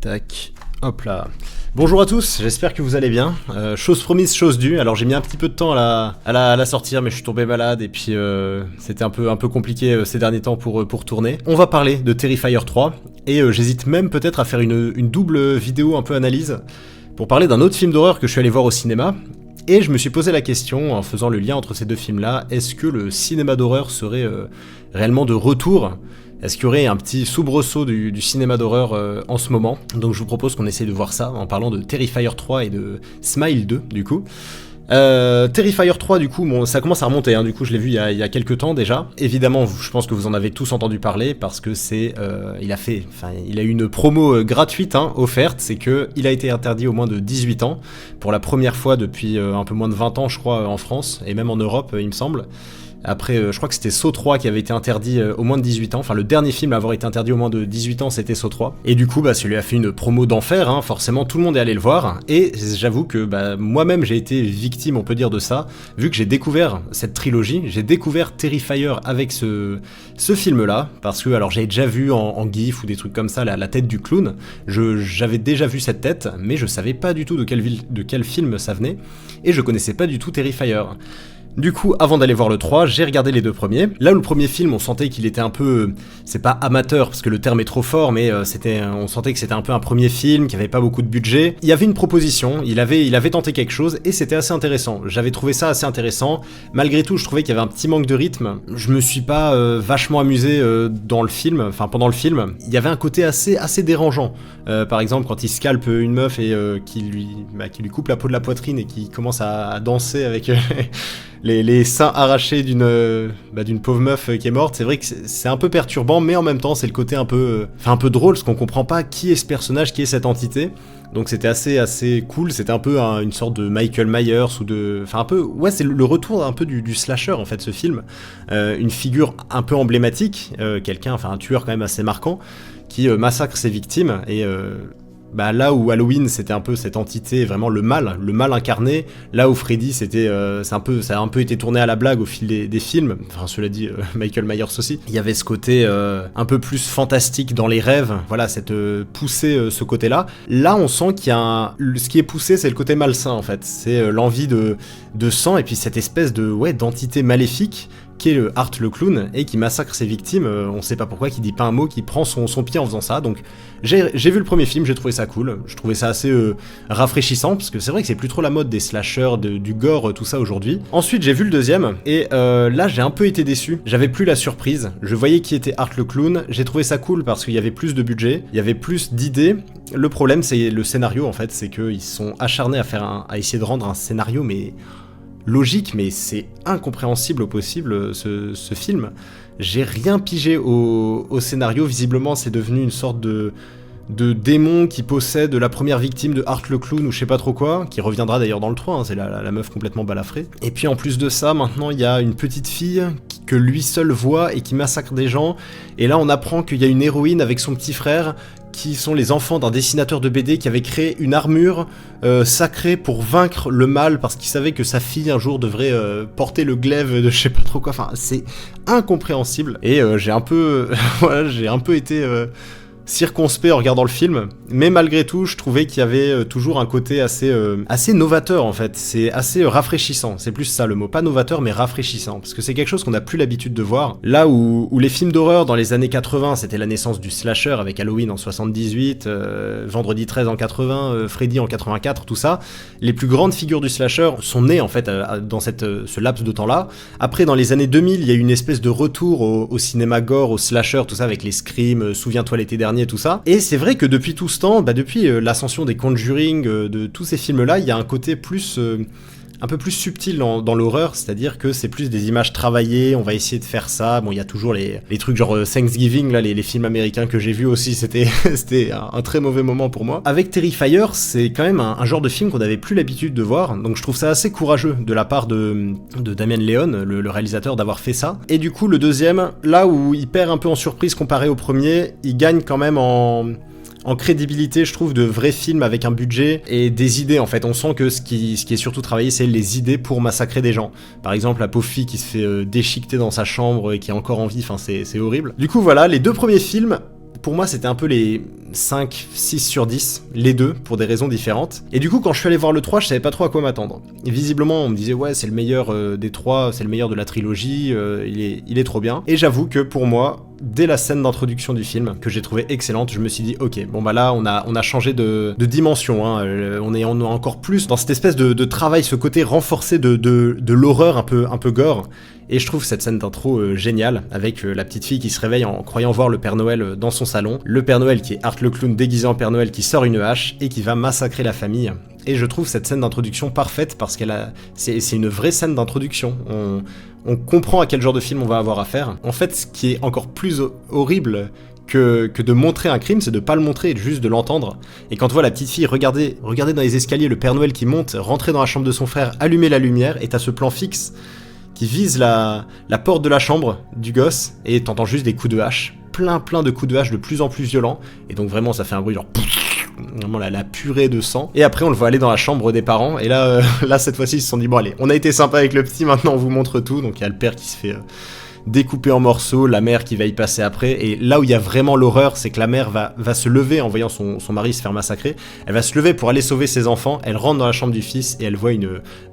Tac, hop là. Bonjour à tous, j'espère que vous allez bien. Chose promise, chose due. Alors j'ai mis un petit peu de temps à la sortir, mais je suis tombé malade et puis c'était un peu compliqué ces derniers temps pour tourner. On va parler de Terrifier 3 et j'hésite même peut-être à faire une double vidéo un peu analyse pour parler d'un autre film d'horreur que je suis allé voir au cinéma. Et je me suis posé la question, en faisant le lien entre ces deux films-là, est-ce que le cinéma d'horreur serait réellement de retour ? Est-ce qu'il y aurait un petit soubresaut du cinéma d'horreur en ce moment ? Donc je vous propose qu'on essaie de voir ça en parlant de Terrifier 3 et de Smile 2 du coup. Terrifier 3 du coup, ça commence à remonter, hein, du coup je l'ai vu il y a quelques temps déjà. Évidemment, je pense que vous en avez tous entendu parler parce que il a eu une promo gratuite offerte, c'est que il a été interdit au moins de 18 ans pour la première fois depuis un peu moins de 20 ans je crois en France et même en Europe il me semble. Après, je crois que c'était Saw 3 qui avait été interdit au moins de 18 ans. Enfin, le dernier film à avoir été interdit au moins de 18 ans, c'était Saw 3. Et du coup, celui a fait une promo d'enfer, forcément tout le monde est allé le voir. Et j'avoue que moi-même, j'ai été victime, on peut dire, de ça. Vu que j'ai découvert cette trilogie, j'ai découvert Terrifier avec ce film-là. Parce que, alors, j'avais déjà vu en GIF ou des trucs comme ça, la tête du clown. J'avais déjà vu cette tête, mais je savais pas du tout de quel film ça venait. Et je connaissais pas du tout Terrifier. Du coup, avant d'aller voir le 3, j'ai regardé les deux premiers. Là où le premier film, on sentait qu'il était un peu... c'est pas amateur, parce que le terme est trop fort, mais on sentait que c'était un peu un premier film, qu'il n'y avait pas beaucoup de budget. Il y avait une proposition, il avait tenté quelque chose, et c'était assez intéressant. J'avais trouvé ça assez intéressant. Malgré tout, je trouvais qu'il y avait un petit manque de rythme. Je me suis pas vachement amusé dans le film, enfin pendant le film. Il y avait un côté assez dérangeant. Par exemple, quand il scalpe une meuf et qui lui coupe la peau de la poitrine et qui commence à danser avec... les seins arrachés d'une pauvre meuf qui est morte, c'est vrai que c'est un peu perturbant, mais en même temps c'est le côté un peu drôle, parce qu'on comprend pas qui est ce personnage, qui est cette entité. Donc c'était assez cool, c'était un peu une sorte de Michael Myers c'est le retour un peu du slasher en fait ce film. Une figure un peu emblématique, un tueur quand même assez marquant, qui massacre ses victimes et... là où Halloween c'était un peu cette entité, vraiment le mal incarné, là où Freddy ça a un peu été tourné à la blague au fil des films, enfin cela dit Michael Myers aussi. Il y avait ce côté un peu plus fantastique dans les rêves, voilà, cette poussée, ce côté-là. Là on sent ce qui est poussé c'est le côté malsain en fait, c'est l'envie de sang et puis cette espèce d'entité maléfique qui est le Art le clown et qui massacre ses victimes, on sait pas pourquoi, qui dit pas un mot, qui prend son pied en faisant ça. Donc j'ai vu le premier film, j'ai trouvé ça cool, je trouvais ça assez rafraîchissant, parce que c'est vrai que c'est plus trop la mode des slashers, du gore, tout ça aujourd'hui. Ensuite j'ai vu le deuxième, et là j'ai un peu été déçu, j'avais plus la surprise, je voyais qui était Art le clown, j'ai trouvé ça cool parce qu'il y avait plus de budget, il y avait plus d'idées. Le problème c'est le scénario en fait, c'est qu'ils sont acharnés à essayer de rendre un scénario mais... logique, mais c'est incompréhensible au possible ce film. J'ai rien pigé au scénario, visiblement c'est devenu une sorte de démon qui possède la première victime de Art le clown ou je sais pas trop quoi, qui reviendra d'ailleurs dans le 3, c'est la meuf complètement balafrée. Et puis en plus de ça, maintenant il y a une petite fille que lui seul voit et qui massacre des gens, et là on apprend qu'il y a une héroïne avec son petit frère qui sont les enfants d'un dessinateur de BD qui avait créé une armure sacrée pour vaincre le mal parce qu'il savait que sa fille un jour devrait porter le glaive de je sais pas trop quoi. Enfin, c'est incompréhensible. Et j'ai un peu été circonspect en regardant le film, mais malgré tout je trouvais qu'il y avait toujours un côté assez novateur en fait, c'est assez rafraîchissant, c'est plus ça le mot, pas novateur mais rafraîchissant, parce que c'est quelque chose qu'on n'a plus l'habitude de voir, là où les films d'horreur dans les années 80 c'était la naissance du slasher avec Halloween en 78, Vendredi 13 en 80, Freddy en 84, tout ça, les plus grandes figures du slasher sont nées en fait dans ce laps de temps là. Après dans les années 2000 il y a eu une espèce de retour au cinéma gore, au slasher, tout ça avec les Scream, Souviens-toi l'été dernier, tout ça. Et c'est vrai que depuis tout ce temps, depuis l'ascension des Conjuring, de tous ces films-là, il y a un côté un peu plus subtil dans l'horreur, c'est-à-dire que c'est plus des images travaillées, on va essayer de faire ça. Bon, il y a toujours les trucs genre Thanksgiving, là, les films américains que j'ai vus aussi, c'était un très mauvais moment pour moi. Avec Terrifier, c'est quand même un genre de film qu'on n'avait plus l'habitude de voir, donc je trouve ça assez courageux de la part de Damien Leone, le réalisateur, d'avoir fait ça. Et du coup, le deuxième, là où il perd un peu en surprise comparé au premier, il gagne quand même en crédibilité, je trouve, de vrais films avec un budget et des idées, en fait. On sent que ce qui est surtout travaillé, c'est les idées pour massacrer des gens. Par exemple, la pauvre fille qui se fait déchiqueter dans sa chambre et qui est encore en vie, enfin, c'est horrible. Du coup, voilà, les deux premiers films, pour moi c'était un peu les 5, 6 sur 10, les deux, pour des raisons différentes. Et du coup quand je suis allé voir le 3, je savais pas trop à quoi m'attendre. Et visiblement on me disait ouais c'est le meilleur des 3, c'est le meilleur de la trilogie, il est trop bien. Et j'avoue que pour moi, dès la scène d'introduction du film, que j'ai trouvé excellente, je me suis dit ok, bon bah là on a changé de dimension, hein. On est encore plus dans cette espèce de travail, ce côté renforcé de l'horreur un peu gore. Et je trouve cette scène d'intro géniale, avec la petite fille qui se réveille en croyant voir le Père Noël dans son salon, le Père Noël qui est Art le clown déguisé en Père Noël qui sort une hache et qui va massacrer la famille. Et je trouve cette scène d'introduction parfaite parce c'est une vraie scène d'introduction. On comprend à quel genre de film on va avoir affaire. En fait, ce qui est encore plus horrible que de montrer un crime, c'est de pas le montrer et juste de l'entendre. Et quand tu vois la petite fille regarder dans les escaliers le Père Noël qui monte, rentrer dans la chambre de son frère, allumer la lumière, et t'as ce plan fixe qui vise la porte de la chambre du gosse, et t'entends juste des coups de hache, plein de coups de hache de plus en plus violents, et donc vraiment ça fait un bruit genre vraiment la purée de sang. Et après on le voit aller dans la chambre des parents, et là cette fois-ci ils se sont dit bon allez, on a été sympa avec le petit, maintenant on vous montre tout. Donc il y a le père qui se fait découpé en morceaux, la mère qui va y passer après, et là où il y a vraiment l'horreur, c'est que la mère va se lever en voyant son mari se faire massacrer, elle va se lever pour aller sauver ses enfants, elle rentre dans la chambre du fils, et elle voit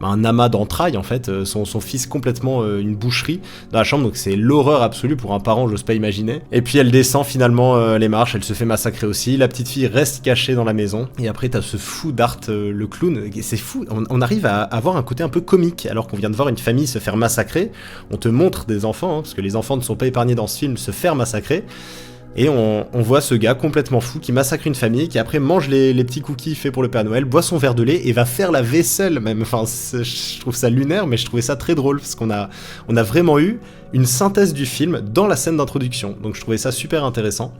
un amas d'entrailles en fait, son fils complètement une boucherie dans la chambre, donc c'est l'horreur absolue pour un parent, j'ose pas imaginer. Et puis elle descend finalement les marches, elle se fait massacrer aussi, la petite fille reste cachée dans la maison, et après t'as ce fou d'Art le clown, c'est fou, on arrive à avoir un côté un peu comique, alors qu'on vient de voir une famille se faire massacrer, on te montre des enfants, parce que les enfants ne sont pas épargnés dans ce film, se faire massacrer, et on voit ce gars complètement fou qui massacre une famille, qui après mange les petits cookies faits pour le Père Noël, boit son verre de lait et va faire la vaisselle même. Enfin, je trouve ça lunaire, mais je trouvais ça très drôle, parce qu'on a vraiment eu une synthèse du film dans la scène d'introduction, donc je trouvais ça super intéressant.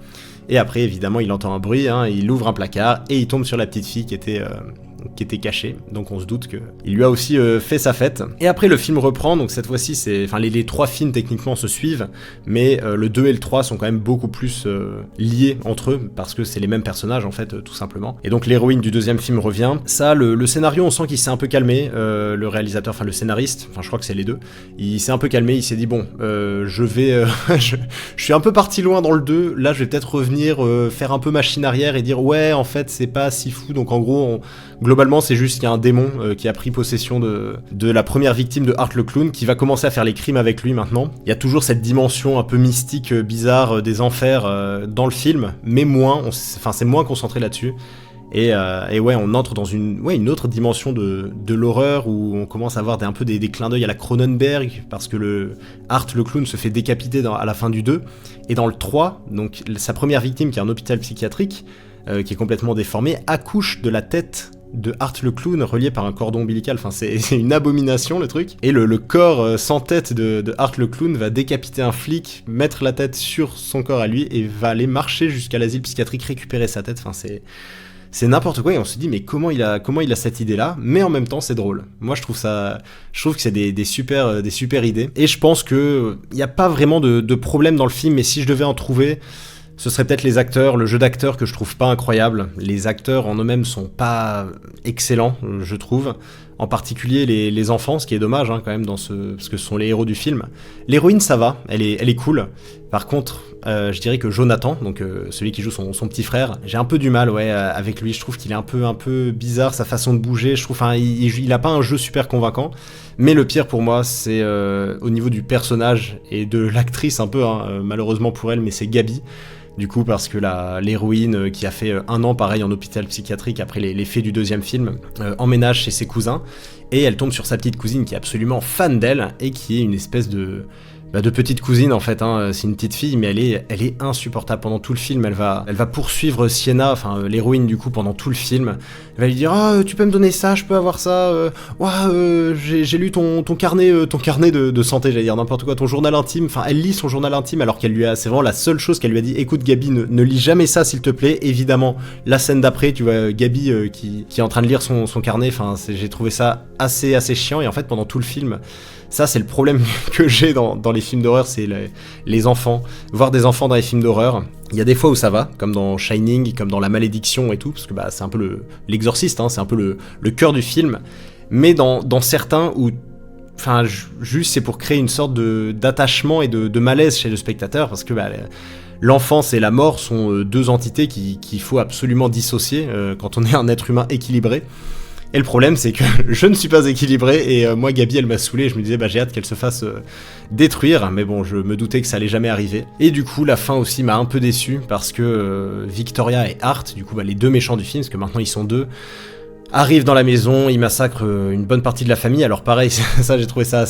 Et après évidemment il entend un bruit, hein, il ouvre un placard et il tombe sur la petite fille qui était cachée, donc on se doute qu'il lui a aussi fait sa fête. Et après le film reprend, donc cette fois-ci les trois films techniquement se suivent, mais le 2 et le 3 sont quand même beaucoup plus liés entre eux, parce que c'est les mêmes personnages en fait, tout simplement. Et donc l'héroïne du deuxième film revient. Ça, le scénario, on sent qu'il s'est un peu calmé, le réalisateur, enfin le scénariste, enfin je crois que c'est les deux, il s'est un peu calmé, il s'est dit bon, je vais, je suis un peu parti loin dans le 2, là je vais peut-être revenir, faire un peu machine arrière et dire ouais en fait c'est pas si fou, donc en gros globalement, c'est juste qu'il y a un démon qui a pris possession de la première victime de Art le clown, qui va commencer à faire les crimes avec lui maintenant. Il y a toujours cette dimension un peu mystique, bizarre des enfers dans le film, mais c'est moins concentré là-dessus. Et ouais, on entre dans une autre dimension de l'horreur, où on commence à avoir un peu des clins d'œil à la Cronenberg, parce que le Art le clown se fait décapiter à la fin du 2, et dans le 3, donc sa première victime, qui est un hôpital psychiatrique, qui est complètement déformé, accouche de la tête de Art le clown relié par un cordon ombilical. Enfin c'est une abomination le truc, et le corps sans tête de Art le clown va décapiter un flic, mettre la tête sur son corps à lui, et va aller marcher jusqu'à l'asile psychiatrique récupérer sa tête. Enfin c'est n'importe quoi, et on se dit mais comment il a cette idée là, mais en même temps c'est drôle. Moi je trouve que c'est des super idées, et je pense que il y a pas vraiment de problème dans le film, mais si je devais en trouver, ce serait peut-être les acteurs, le jeu d'acteurs que je trouve pas incroyable. Les acteurs en eux-mêmes sont pas excellents, je trouve. En particulier les enfants, ce qui est dommage hein, quand même parce que ce sont les héros du film. L'héroïne ça va, elle est cool. Par contre, je dirais que Jonathan, donc celui qui joue son petit frère, j'ai un peu du mal avec lui. Je trouve qu'il est un peu bizarre, sa façon de bouger. Je trouve, il a pas un jeu super convaincant. Mais le pire pour moi, c'est au niveau du personnage et de l'actrice un peu, hein, malheureusement pour elle, mais c'est Gabi. Du coup, parce que l'héroïne qui a fait 1 an pareil en hôpital psychiatrique après les faits du deuxième film, emménage chez ses cousins, et elle tombe sur sa petite cousine qui est absolument fan d'elle, et qui est une espèce de petite cousine en fait, hein. C'est une petite fille, mais elle est insupportable pendant tout le film. Elle va poursuivre Sienna, enfin l'héroïne du coup, pendant tout le film. Elle va lui dire tu peux me donner ça, je peux avoir ça, j'ai lu ton carnet de santé, j'allais dire n'importe quoi, ton journal intime. Enfin elle lit son journal intime, alors c'est vraiment la seule chose qu'elle lui a dit. Écoute Gabi, ne lis jamais ça s'il te plaît. Évidemment la scène d'après, tu vois Gabi qui est en train de lire son carnet. Enfin j'ai trouvé ça assez chiant, et en fait pendant tout le film, ça c'est le problème que j'ai dans les films d'horreur, c'est les enfants. Voir des enfants dans les films d'horreur, il y a des fois où ça va, comme dans Shining, comme dans La Malédiction et tout, parce que c'est un peu l'exorciste, hein, c'est un peu le cœur du film. Mais dans certains où, juste c'est pour créer une sorte d'attachement et de malaise chez le spectateur, parce que l'enfance et la mort sont deux entités qu'il faut absolument dissocier quand on est un être humain équilibré. Et le problème, c'est que je ne suis pas équilibré, et moi, Gabi, elle m'a saoulé, je me disais, j'ai hâte qu'elle se fasse détruire, mais bon, je me doutais que ça allait jamais arriver. Et du coup, la fin aussi m'a un peu déçu, parce que Victoria et Art, du coup, les deux méchants du film, parce que maintenant ils sont deux, arrivent dans la maison, ils massacrent une bonne partie de la famille. Alors pareil, ça, j'ai trouvé ça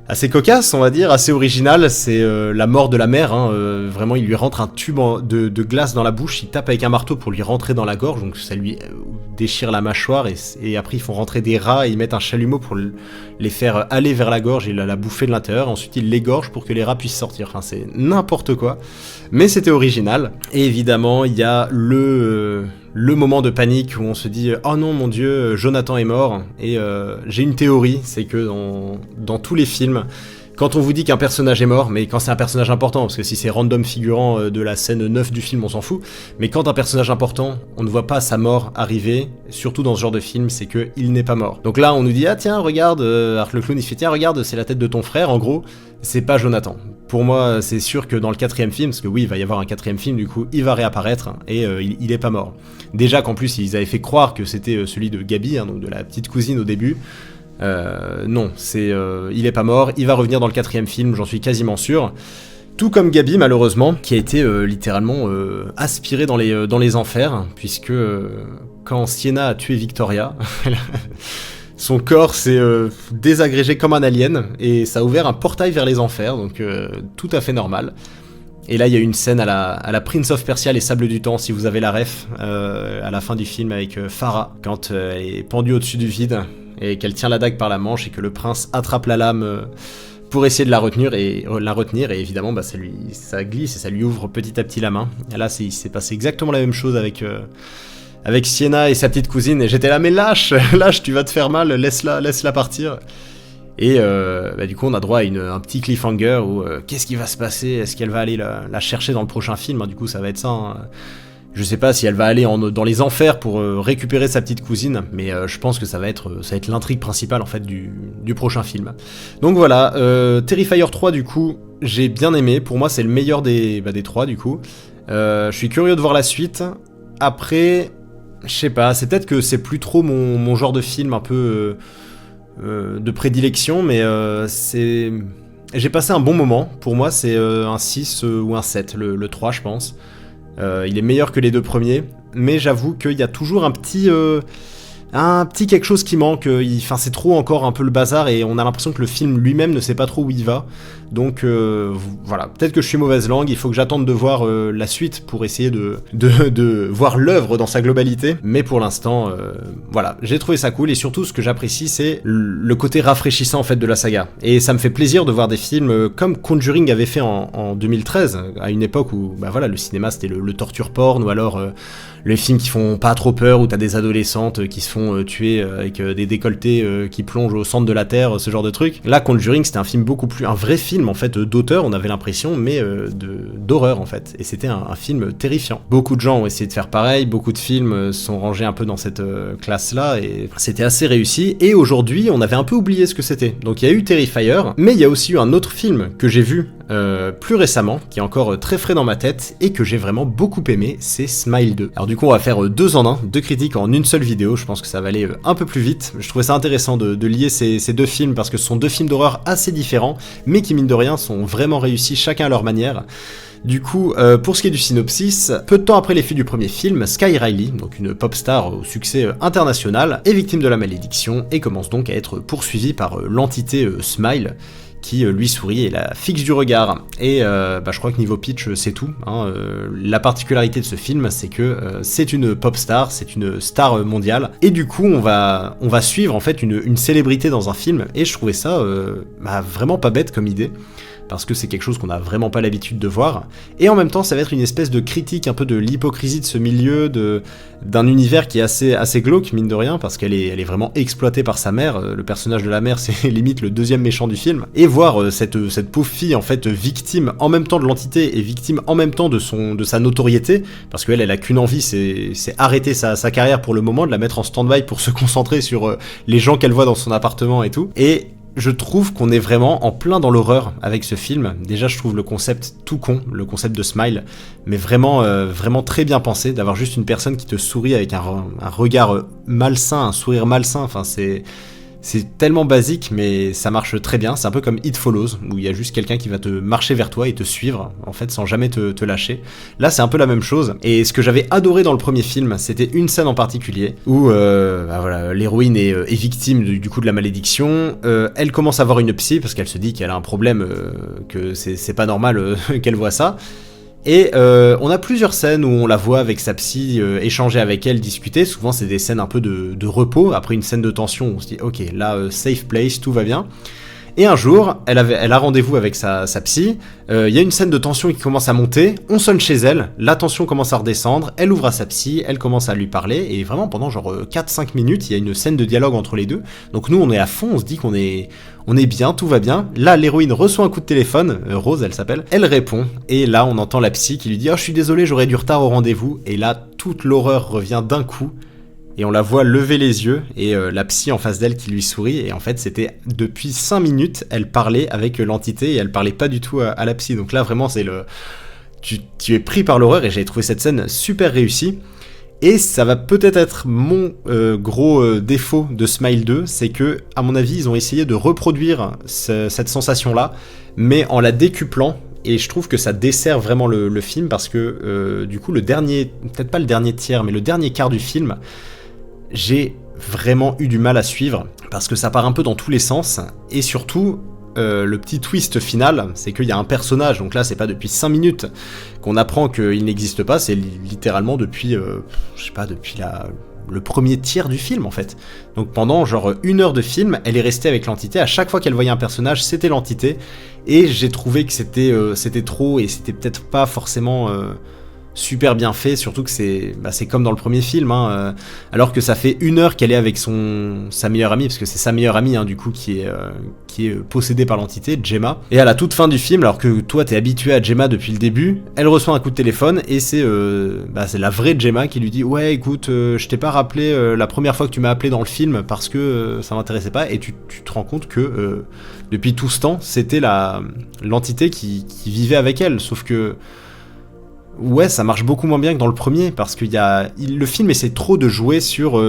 assez cocasse, on va dire, assez original. C'est la mort de la mère, vraiment il lui rentre un tube de glace dans la bouche, il tape avec un marteau pour lui rentrer dans la gorge, donc ça lui déchire la mâchoire, et après ils font rentrer des rats et ils mettent un chalumeau pour les faire aller vers la gorge et la bouffer de l'intérieur, ensuite ils l'égorgent pour que les rats puissent sortir. Enfin, c'est n'importe quoi, mais c'était original. Et évidemment il y a le moment de panique où on se dit « Oh non, mon Dieu, Jonathan est mort !» Et j'ai une théorie, c'est que dans tous les films, quand on vous dit qu'un personnage est mort, mais quand c'est un personnage important, parce que si c'est random figurant de la scène 9 du film, on s'en fout, mais quand un personnage important, on ne voit pas sa mort arriver, surtout dans ce genre de film, c'est qu'il n'est pas mort. Donc là, on nous dit « Ah tiens, regarde, Art le clown, il fait « Tiens, regarde, c'est la tête de ton frère », en gros, c'est pas Jonathan. Pour moi, c'est sûr que dans le 4e film, parce que oui, il va y avoir un 4e film, du coup, il va réapparaître, et il est pas mort. Déjà qu'en plus, ils avaient fait croire que c'était celui de Gabi, donc de la petite cousine au début. Non, il est pas mort, il va revenir dans le 4e film, j'en suis quasiment sûr. Tout comme Gabi, malheureusement, qui a été littéralement aspiré dans les enfers, puisque quand Sienna a tué Victoria, son corps s'est désagrégé comme un alien, et ça a ouvert un portail vers les enfers, donc tout à fait normal. Et là, il y a une scène à la Prince of Persia, les Sables du Temps, si vous avez la ref, à la fin du film avec Farah, quand elle est pendue au-dessus du vide, et qu'elle tient la dague par la manche, et que le prince attrape la lame pour essayer de la retenir, et évidemment, ça glisse, et ça lui ouvre petit à petit la main. Et là, il s'est passé exactement la même chose avec Sienna et sa petite cousine, et j'étais là, mais lâche, tu vas te faire mal, laisse-la partir. Et du coup on a droit à un petit cliffhanger où qu'est-ce qui va se passer, est-ce qu'elle va aller la chercher dans le prochain film, du coup ça va être ça, Je sais pas si elle va aller dans les enfers pour récupérer sa petite cousine, mais je pense que ça va être l'intrigue principale en fait du prochain film. Donc voilà, Terrifier 3 du coup j'ai bien aimé, pour moi c'est le meilleur des 3 du coup. Je suis curieux de voir la suite. Après, je sais pas, c'est peut-être que c'est plus trop mon genre de film un peu de prédilection, mais j'ai passé un bon moment. Pour moi c'est un 6 ou un 7, le 3 je pense. Il est meilleur que les deux premiers, mais j'avoue qu'il y a toujours un petit quelque chose qui manque. C'est trop encore un peu le bazar, et on a l'impression que le film lui-même ne sait pas trop où il va. Donc voilà, peut-être que je suis mauvaise langue, il faut que j'attende de voir la suite pour essayer de voir l'œuvre dans sa globalité. Mais pour l'instant, voilà, j'ai trouvé ça cool, et surtout ce que j'apprécie, c'est le côté rafraîchissant en fait de la saga. Et ça me fait plaisir de voir des films comme Conjuring avait fait en 2013, à une époque où le cinéma c'était le torture porn, ou alors les films qui font pas trop peur, où t'as des adolescentes qui se font tuer avec des décolletés qui plongent au centre de la terre, ce genre de truc. Là, Conjuring, c'était un vrai film en fait d'auteur, on avait l'impression, mais d'horreur en fait. Et c'était un film terrifiant. Beaucoup de gens ont essayé de faire pareil, beaucoup de films sont rangés un peu dans cette classe-là, et c'était assez réussi. Et aujourd'hui, on avait un peu oublié ce que c'était. Donc il y a eu Terrifier, mais il y a aussi eu un autre film que j'ai vu plus récemment, qui est encore très frais dans ma tête, et que j'ai vraiment beaucoup aimé, c'est Smile 2. Alors du coup on va faire 2 en 1, 2 critiques en une seule vidéo, je pense que ça va aller un peu plus vite. Je trouvais ça intéressant de lier ces deux films, parce que ce sont deux films d'horreur assez différents, mais qui mine de rien sont vraiment réussis chacun à leur manière. Du coup, pour ce qui est du synopsis, peu de temps après les faits du premier film, Sky Riley, donc une pop star au succès international, est victime de la malédiction et commence donc à être poursuivie par l'entité Smile, qui lui sourit et la fixe du regard. Et je crois que niveau pitch c'est tout, la particularité de ce film, c'est que c'est une pop star, c'est une star mondiale, et du coup on va suivre en fait une célébrité dans un film, et je trouvais ça vraiment pas bête comme idée, parce que c'est quelque chose qu'on n'a vraiment pas l'habitude de voir, et en même temps ça va être une espèce de critique un peu de l'hypocrisie de ce milieu, d'un univers qui est assez glauque mine de rien, parce qu'elle est vraiment exploitée par sa mère. Le personnage de la mère c'est limite le deuxième méchant du film, et voir cette pauvre fille en fait victime en même temps de l'entité et victime en même temps de sa notoriété, parce qu'elle a qu'une envie, c'est arrêter sa carrière pour le moment, de la mettre en stand-by pour se concentrer sur les gens qu'elle voit dans son appartement et tout, et je trouve qu'on est vraiment en plein dans l'horreur avec ce film. Déjà, je trouve le concept tout con, le concept de Smile, mais vraiment, vraiment très bien pensé, d'avoir juste une personne qui te sourit avec un regard malsain, un sourire malsain, enfin c'est tellement basique, mais ça marche très bien. C'est un peu comme It Follows, où il y a juste quelqu'un qui va te marcher vers toi et te suivre, en fait, sans jamais te lâcher. Là, c'est un peu la même chose. Et ce que j'avais adoré dans le premier film, c'était une scène en particulier, où voilà, l'héroïne est victime du coup de la malédiction. Elle commence à avoir une psy, parce qu'elle se dit qu'elle a un problème, que c'est pas normal qu'elle voit ça. Et on a plusieurs scènes où on la voit avec sa psy, échanger avec elle, discuter. Souvent c'est des scènes un peu de repos, après une scène de tension où on se dit ok, là safe place, tout va bien. Et un jour, elle a rendez-vous avec sa psy, il y a une scène de tension qui commence à monter, on sonne chez elle, la tension commence à redescendre, elle ouvre à sa psy, elle commence à lui parler, et vraiment pendant genre 4-5 minutes, il y a une scène de dialogue entre les deux. Donc nous on est à fond, on se dit qu'on est bien, tout va bien. Là l'héroïne reçoit un coup de téléphone, Rose elle s'appelle, elle répond, et là on entend la psy qui lui dit « Oh je suis désolé, j'aurai du retard au rendez-vous », et là toute l'horreur revient d'un coup. Et on la voit lever les yeux, et la psy en face d'elle qui lui sourit, et en fait c'était depuis 5 minutes, elle parlait avec l'entité, et elle parlait pas du tout à la psy, donc là vraiment c'est tu es pris par l'horreur, et j'ai trouvé cette scène super réussie, et ça va peut-être être mon gros défaut de Smile 2, c'est que, à mon avis, ils ont essayé de reproduire cette sensation-là, mais en la décuplant, et je trouve que ça dessert vraiment le film, parce que du coup le dernier, peut-être pas le dernier tiers, mais le dernier quart du film, j'ai vraiment eu du mal à suivre, parce que ça part un peu dans tous les sens, et surtout, le petit twist final, c'est qu'il y a un personnage, donc là c'est pas depuis 5 minutes qu'on apprend qu'il n'existe pas, c'est littéralement depuis, je sais pas, depuis le premier tiers du film en fait. Donc pendant genre 1 heure de film, elle est restée avec l'entité, à chaque fois qu'elle voyait un personnage, c'était l'entité, et j'ai trouvé que c'était trop, et c'était peut-être pas forcément... super bien fait, surtout que c'est comme dans le premier film, hein, alors que ça fait 1 heure qu'elle est avec sa meilleure amie, parce que c'est sa meilleure amie du coup qui est possédée par l'entité, Gemma, et à la toute fin du film, alors que toi t'es habitué à Gemma depuis le début, elle reçoit un coup de téléphone, et c'est la vraie Gemma qui lui dit « Ouais écoute, je t'ai pas rappelé la première fois que tu m'as appelé dans le film, parce que ça m'intéressait pas », et tu te rends compte que depuis tout ce temps, c'était l'entité qui vivait avec elle, sauf que ouais, ça marche beaucoup moins bien que dans le premier, parce que le film essaie trop de jouer sur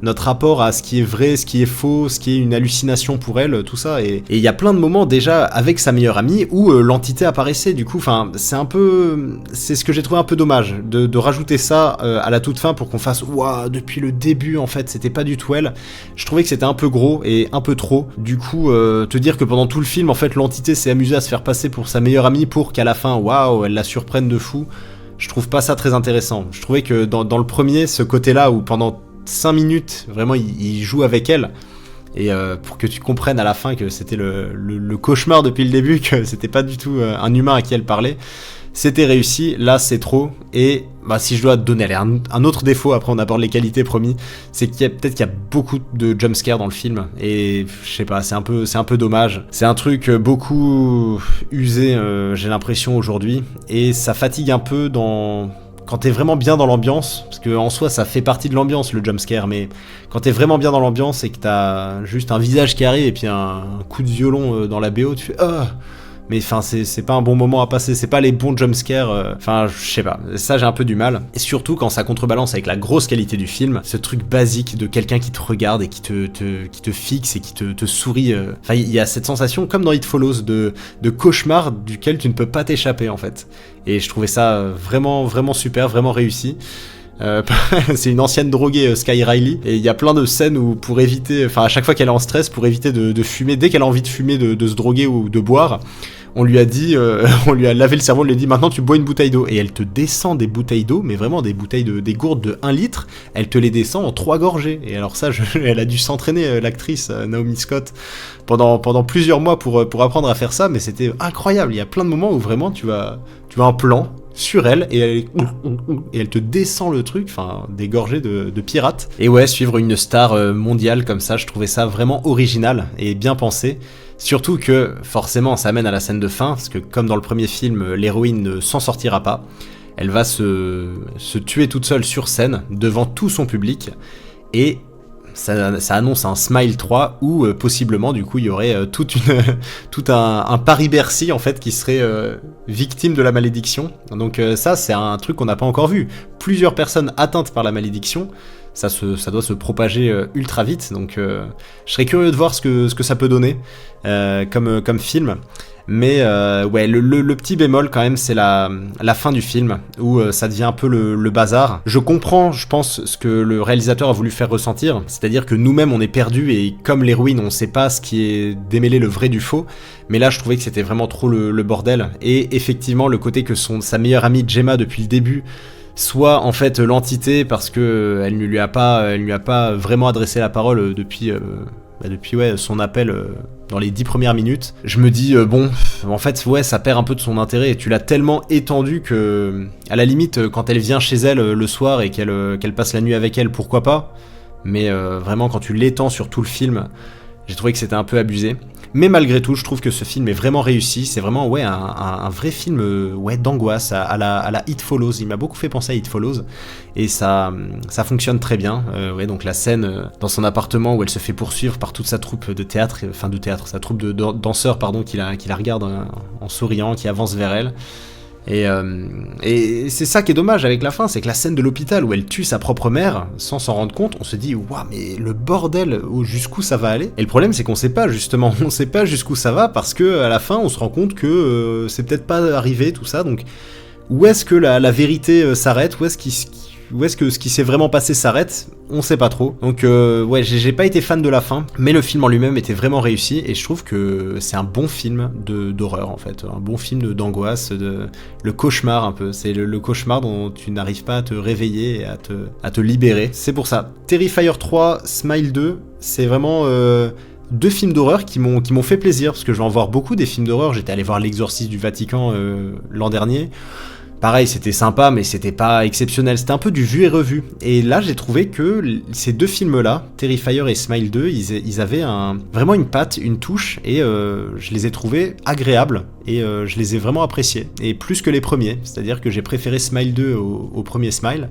notre rapport à ce qui est vrai, ce qui est faux, ce qui est une hallucination pour elle, tout ça, et il y a plein de moments déjà avec sa meilleure amie où l'entité apparaissait, du coup, enfin, c'est ce que j'ai trouvé un peu dommage, de rajouter ça à la toute fin pour qu'on fasse, ouah, depuis le début, en fait, c'était pas du tout elle. Je trouvais que c'était un peu gros et un peu trop, du coup, te dire que pendant tout le film, en fait, l'entité s'est amusée à se faire passer pour sa meilleure amie pour qu'à la fin, waouh, elle la surprenne de fou. Je trouve pas ça très intéressant. Je trouvais que dans le premier, ce côté-là où pendant 5 minutes, vraiment, il joue avec elle, et pour que tu comprennes à la fin que c'était le cauchemar depuis le début, que c'était pas du tout un humain à qui elle parlait, c'était réussi. Là, c'est trop, et si je dois te donner un autre défaut, après on aborde les qualités, promis, c'est qu'il y a beaucoup de jumpscares dans le film, et je sais pas, c'est un peu dommage. C'est un truc beaucoup usé, j'ai l'impression, aujourd'hui, et ça fatigue un peu quand t'es vraiment bien dans l'ambiance, parce que en soi ça fait partie de l'ambiance le jumpscare, mais quand t'es vraiment bien dans l'ambiance et que t'as juste un visage qui arrive et puis un coup de violon dans la BO, tu fais mais enfin c'est pas un bon moment à passer, c'est pas les bons jumpscares, enfin je sais pas, ça j'ai un peu du mal, et surtout quand ça contrebalance avec la grosse qualité du film, ce truc basique de quelqu'un qui te regarde et qui te fixe et qui te sourit, enfin il y a cette sensation comme dans It Follows de cauchemar duquel tu ne peux pas t'échapper en fait, et je trouvais ça vraiment vraiment super, vraiment réussi. C'est une ancienne droguée, Sky Riley, et il y a plein de scènes où pour éviter, enfin à chaque fois qu'elle est en stress, pour éviter de fumer, dès qu'elle a envie de fumer, de se droguer ou de boire, on lui a dit, on lui a lavé le cerveau, on lui a dit maintenant tu bois une bouteille d'eau, et elle te descend des bouteilles d'eau, mais vraiment des gourdes de 1 litre, elle te les descend en 3 gorgées, et alors ça, elle a dû s'entraîner, l'actrice Naomi Scott, pendant plusieurs mois pour apprendre à faire ça, mais c'était incroyable. Il y a plein de moments où vraiment tu as un plan sur elle, et elle te descend le truc, enfin des gorgées de pirate. Et ouais, suivre une star mondiale comme ça, je trouvais ça vraiment original et bien pensé. Surtout que forcément ça mène à la scène de fin, parce que comme dans le premier film, l'héroïne ne s'en sortira pas. Elle va se tuer toute seule sur scène, devant tout son public, et ça annonce un Smile 3 où possiblement du coup il y aurait tout un Paris Bercy en fait qui serait victime de la malédiction. Donc ça c'est un truc qu'on n'a pas encore vu. Plusieurs personnes atteintes par la malédiction. Ça doit se propager ultra vite, donc je serais curieux de voir ce que ça peut donner comme film. Mais ouais, le petit bémol quand même, c'est la fin du film, où ça devient un peu le bazar. Je comprends, je pense, ce que le réalisateur a voulu faire ressentir, c'est-à-dire que nous-mêmes on est perdus, et comme l'héroïne, on sait pas ce qui est démêler le vrai du faux, mais là je trouvais que c'était vraiment trop le bordel, et effectivement le côté que sa meilleure amie Gemma depuis le début, soit en fait l'entité parce que elle ne lui a pas vraiment adressé la parole depuis ouais, son appel dans les 10 premières minutes. Je me dis bon, en fait ouais, ça perd un peu de son intérêt. Tu l'as tellement étendu que à la limite quand elle vient chez elle le soir et qu'elle passe la nuit avec elle, pourquoi pas. Mais vraiment quand tu l'étends sur tout le film, j'ai trouvé que c'était un peu abusé. Mais malgré tout, je trouve que ce film est vraiment réussi. C'est vraiment ouais un vrai film ouais d'angoisse à la It Follows. Il m'a beaucoup fait penser à It Follows et ça fonctionne très bien. Ouais, donc la scène dans son appartement où elle se fait poursuivre par toute sa troupe de théâtre, sa troupe de danseurs pardon qui la regarde en souriant, qui avance vers elle. Et c'est ça qui est dommage avec la fin, c'est que la scène de l'hôpital où elle tue sa propre mère sans s'en rendre compte, on se dit waouh, mais le bordel, jusqu'où ça va aller. Et le problème c'est qu'on sait pas justement, on sait pas jusqu'où ça va parce que à la fin on se rend compte que c'est peut-être pas arrivé tout ça. Donc où est-ce que la vérité s'arrête, où est-ce que ce qui s'est vraiment passé s'arrête, on sait pas trop. Donc ouais, j'ai pas été fan de la fin, mais le film en lui-même était vraiment réussi, et je trouve que c'est un bon film d'horreur en fait, un bon film d'angoisse, le cauchemar un peu, c'est le cauchemar dont tu n'arrives pas à te réveiller et à te libérer. C'est pour ça, Terrifier 3, Smile 2, c'est vraiment... deux films d'horreur qui m'ont fait plaisir, parce que je vais en voir beaucoup des films d'horreur. J'étais allé voir L'Exorciste du Vatican l'an dernier. Pareil, c'était sympa, mais c'était pas exceptionnel. C'était un peu du vu et revu. Et là, j'ai trouvé que ces deux films-là, Terrifier et Smile 2, ils avaient vraiment une patte, une touche, et je les ai trouvés agréables, et je les ai vraiment appréciés. Et plus que les premiers, c'est-à-dire que j'ai préféré Smile 2 au premier Smile,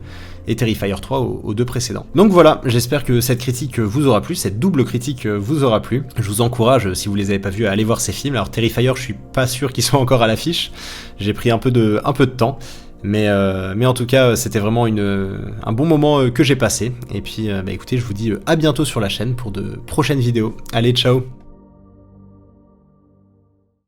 et Terrifier 3 aux deux précédents. Donc voilà, j'espère que cette critique vous aura plu, cette double critique vous aura plu. Je vous encourage, si vous les avez pas vus, à aller voir ces films. Alors Terrifier, je suis pas sûr qu'ils soient encore à l'affiche, j'ai pris un peu de temps. Mais en tout cas, c'était vraiment un bon moment que j'ai passé. Et puis, écoutez, je vous dis à bientôt sur la chaîne pour de prochaines vidéos. Allez, ciao!